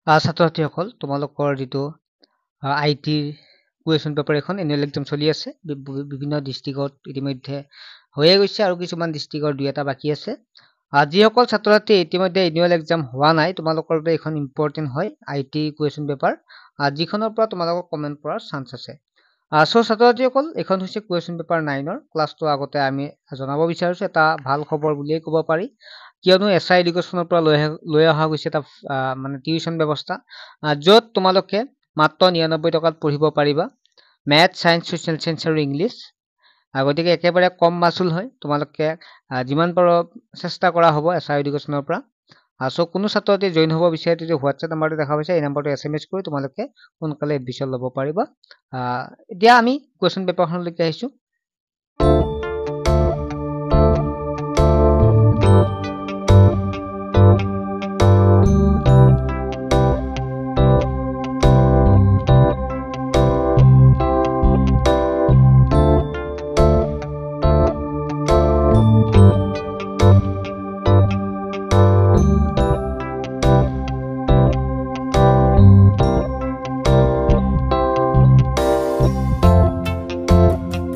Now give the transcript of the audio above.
ছাত্ৰ ছাত্ৰীসকল তোমালোকৰ যিটো আইটিৰ কুৱেশ্যন পেপাৰ এখন এনুৱেল এক্সাম চলি আছে বিভিন্ন ডিষ্ট্ৰিক্টত ইতিমধ্যে হৈয়ে গৈছে আৰু কিছুমান ডিষ্ট্ৰিক্টৰ দুই এটা বাকী আছে যিসকল ছাত্ৰ ছাত্ৰী ইতিমধ্যে এনুৱেল এক্সাম হোৱা নাই তোমালোকৰ বাবে এখন ইম্পৰ্টেণ্ট হয় আইটি কুৱেশ্যন পেপাৰ যিখনৰ পৰা তোমালোকৰ কমেণ্ট পৰাৰ চান্স আছে চ' ছাত্ৰ ছাত্ৰীসকল এখন হৈছে কুৱেশ্যন পেপাৰ 9ৰ ক্লাছটো আগতে আমি জনাব বিচাৰিছো এটা ভাল খবৰ বুলিয়ে ক'ব পাৰি কিয়নো এছআই এডুকেশ্যনৰ পৰা লৈ অহা গৈছে এটা মানে টিউশ্যন ব্যৱস্থা য'ত তোমালোকে মাত্ৰ 99 টকাত পঢ়িব পাৰিবা মেথ সায়েন্স সোশ্যাল সায়েন্স আৰু ইংলিছ গতিকে একেবাৰে কম মাচুল হয় তোমালোকে যিমান পাৰো চেষ্টা কৰা হ'ব এছআই এডুকেশ্যনৰ পৰা চ' কোনো ছাত্ৰ ছাত্ৰী জইন হ'ব বিচাৰে তেতিয়া হোৱাটছএপ নাম্বাৰটো দেখা পাইছে এই নাম্বাৰটো SMS কৰি তোমালোকে সোনকালে এডমিশ্যন ল'ব পাৰিবা এতিয়া আমি কুৱেশ্যন পেপাৰখনলৈকে আহিছো